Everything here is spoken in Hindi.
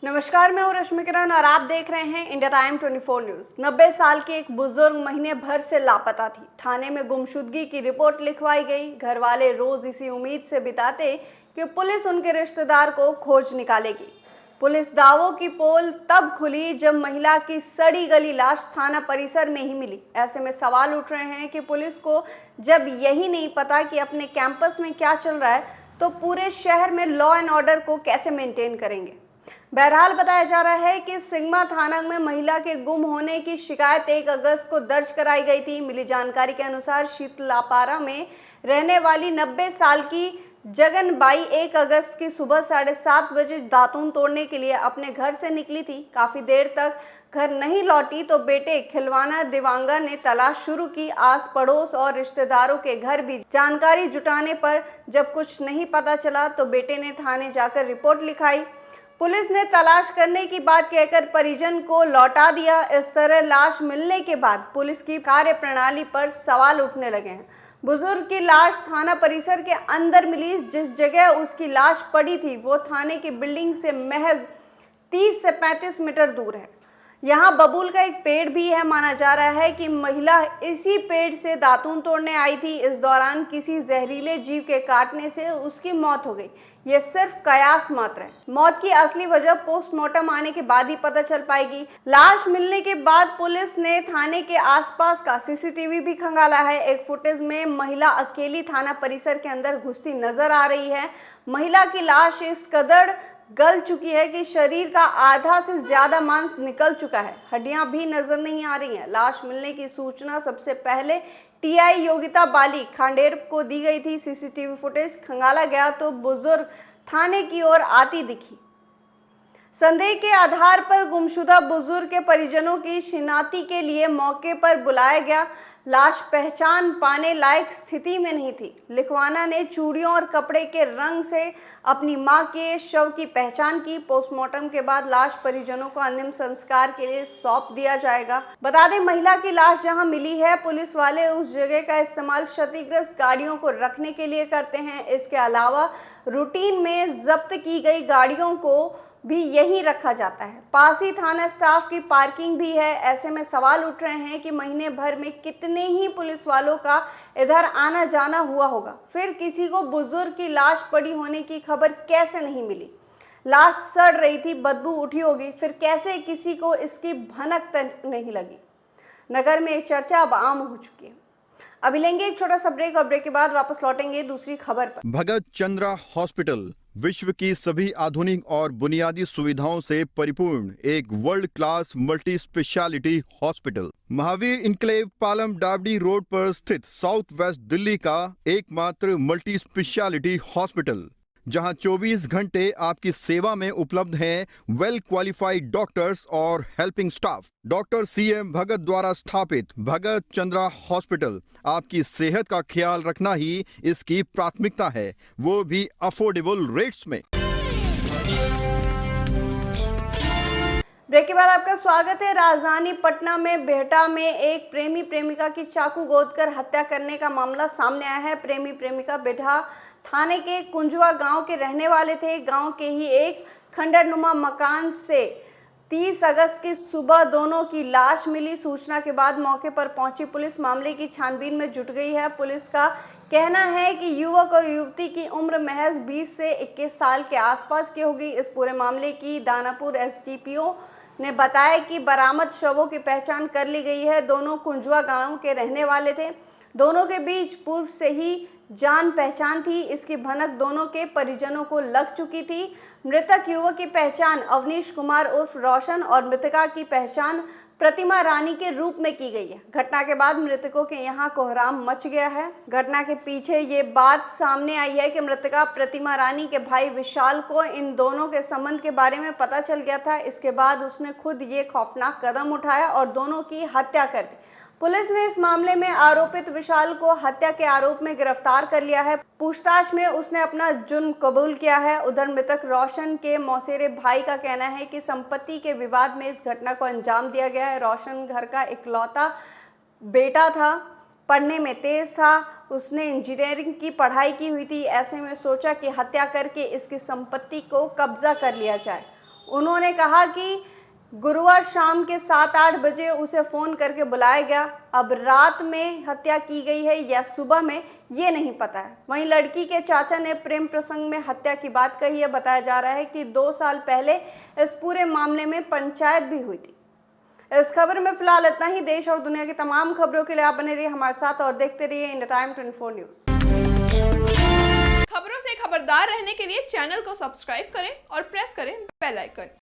नमस्कार, मैं हूं रश्मि किरण और आप देख रहे हैं इंडिया टाइम 24 न्यूज। 90 साल की एक बुजुर्ग महीने भर से लापता थी। थाने में गुमशुदगी की रिपोर्ट लिखवाई गई। घर वाले रोज इसी उम्मीद से बिताते कि पुलिस उनके रिश्तेदार को खोज निकालेगी। पुलिस दावों की पोल तब खुली जब महिला की सड़ी गली लाश थाना परिसर में ही मिली। ऐसे में सवाल उठ रहे हैं कि पुलिस को जब यही नहीं पता कि अपने कैंपस में क्या चल रहा है, तो पूरे शहर में लॉ एंड ऑर्डर को कैसे मेंटेन करेंगे। बहरहाल बताया जा रहा है कि सिग्मा थाना में महिला के गुम होने की शिकायत 1 अगस्त को दर्ज कराई गई थी। मिली जानकारी के अनुसार शीतलापारा में रहने वाली 90 साल की जगनबाई 1 अगस्त की सुबह 7:30 बजे दातून तोड़ने के लिए अपने घर से निकली थी। काफी देर तक घर नहीं लौटी तो बेटे खिलवाना दिवांगा ने तलाश शुरू की। आस पड़ोस और रिश्तेदारों के घर भी जानकारी जुटाने पर जब कुछ नहीं पता चला तो बेटे ने थाने जाकर रिपोर्ट लिखाई। पुलिस ने तलाश करने की बात कहकर परिजन को लौटा दिया। इस तरह लाश मिलने के बाद पुलिस की कार्यप्रणाली पर सवाल उठने लगे हैं। बुजुर्ग की लाश थाना परिसर के अंदर मिली। जिस जगह उसकी लाश पड़ी थी वो थाने की बिल्डिंग से महज 30 से 35 मीटर दूर है। यहाँ बबूल का एक पेड़ भी है। माना जा रहा है कि महिला इसी पेड़ से दातून तोड़ने आई थी। इस दौरान किसी जहरीले जीव के काटने से उसकी मौत हो गई। ये सिर्फ कयास मात्र है। मौत की असली वजह पोस्टमार्टम आने के बाद ही पता चल पाएगी। लाश मिलने के बाद पुलिस ने थाने के आसपास का सीसीटीवी भी खंगाला है। एक फुटेज में महिला अकेली थाना परिसर के अंदर घुसती नजर आ रही है। महिला की लाश इस कदर गल चुकी है कि शरीर का आधा से ज्यादा मांस निकल चुका है। हड्डियां भी नजर नहीं आ रही हैं। लाश मिलने की सूचना सबसे पहले टीआई योगिता बाली खांडेर को दी गई थी। सीसीटीवी फुटेज खंगाला गया तो बुजुर्ग थाने की ओर आती दिखी। संदेह के आधार पर गुमशुदा बुजुर्ग के परिजनों की शिनाख्त के लिए मौके पर बुलाया गया। लाश पहचान पाने लायक स्थिति में नहीं थी। लिखवाना ने चूड़ियों और कपड़े के रंग से अपनी मां के शव की पहचान की। पोस्टमार्टम के बाद लाश परिजनों को अंतिम संस्कार के लिए सौंप दिया जाएगा। बता दें, महिला की लाश जहां मिली है, पुलिस वाले उस जगह का इस्तेमाल क्षतिग्रस्त गाड़ियों को रखने के लिए करते हैं। इसके अलावा रूटीन में जब्त की गई गाड़ियों को भी यहीं रखा जाता है। पास ही थाना स्टाफ की पार्किंग भी है। ऐसे में सवाल उठ रहे हैं कि महीने भर में कितने ही पुलिस वालों का इधर आना जाना हुआ होगा। फिर किसी को बुजुर्ग की लाश पड़ी होने की खबर कैसे नहीं मिली? लाश सड़ रही थी, बदबू उठी होगी, फिर कैसे किसी को इसकी भनक तक नहीं लगी? नगर में चर्चा अब आम हो चुकी है। अभी लेंगे एक छोटा सा ब्रेक और ब्रेक के बाद वापस लौटेंगे दूसरी खबर पर। भगत चंद्रा हॉस्पिटल विश्व की सभी आधुनिक और बुनियादी सुविधाओं से परिपूर्ण एक world class multi specialty hospital Mahavir enclave Palam डावडी रोड पर स्थित साउथ वेस्ट दिल्ली का एकमात्र मल्टी स्पेशलिटी हॉस्पिटल, जहां 24 घंटे आपकी सेवा में उपलब्ध हैं वेल क्वालिफाइड डॉक्टर्स और हेल्पिंग स्टाफ। डॉक्टर CM भगत द्वारा स्थापित भगत चंद्रा हॉस्पिटल आपकी सेहत का ख्याल रखना ही इसकी प्राथमिकता है, वो भी अफोर्डेबल रेट्स में। ब्रेक के बाद आपका स्वागत है। राजधानी पटना में बेहटा में एक प्रेमी प्रेमिका की चाकू गोदकर हत्या करने का मामला सामने आया है। प्रेमी प्रेमिका बेहटा थाने के कुंजवा गांव के रहने वाले थे। गांव के ही एक खंडरनुमा मकान से 30 अगस्त की सुबह दोनों की लाश मिली। सूचना के बाद मौके पर पहुंची पुलिस मामले की छानबीन में जुट गई है। पुलिस का कहना है कि युवक और युवती की उम्र महज 20 से 21 साल के आसपास की होगी। इस पूरे मामले की दानापुर SDPO ने बताया कि बरामद शवों की पहचान कर ली गई है। दोनों कुंजवा गांव के रहने वाले थे। दोनों के बीच पूर्व से ही जान पहचान थी। इसकी भनक दोनों के परिजनों को लग चुकी थी। मृतक युवक की पहचान अवनीश कुमार उर्फ रोशन और मृतका की पहचान प्रतिमा रानी के रूप में की गई है। घटना के बाद मृतकों के यहाँ कोहराम मच गया है। घटना के पीछे ये बात सामने आई है कि मृतका प्रतिमा रानी के भाई विशाल को इन दोनों के संबंध के बारे में पता चल गया था। इसके बाद उसने खुद ये खौफनाक कदम उठाया और दोनों की हत्या कर दी। पुलिस ने इस मामले में आरोपित विशाल को हत्या के आरोप में गिरफ्तार कर लिया है। पूछताछ में उसने अपना जुर्म कबूल किया है। उधर मृतक रोशन के मौसेरे भाई का कहना है कि संपत्ति के विवाद में इस घटना को अंजाम दिया गया है। रोशन घर का इकलौता बेटा था, पढ़ने में तेज था, उसने इंजीनियरिंग की पढ़ाई की हुई थी। ऐसे में सोचा कि हत्या करके इसकी संपत्ति को कब्जा कर लिया जाए। उन्होंने कहा कि गुरुवार शाम के 7-8 बजे उसे फ़ोन करके बुलाया गया। अब रात में हत्या की गई है या सुबह में, ये नहीं पता है। वहीं लड़की के चाचा ने प्रेम प्रसंग में हत्या की बात कही है। बताया जा रहा है कि 2 साल पहले इस पूरे मामले में पंचायत भी हुई थी। इस खबर में फिलहाल इतना ही। देश और दुनिया की तमाम खबरों के लिए आप बने रहिए हमारे साथ और देखते रहिए इंडिया टाइम 24 न्यूज़। खबरों से खबरदार रहने के लिए चैनल को सब्सक्राइब करें और प्रेस करें बेल आइकन।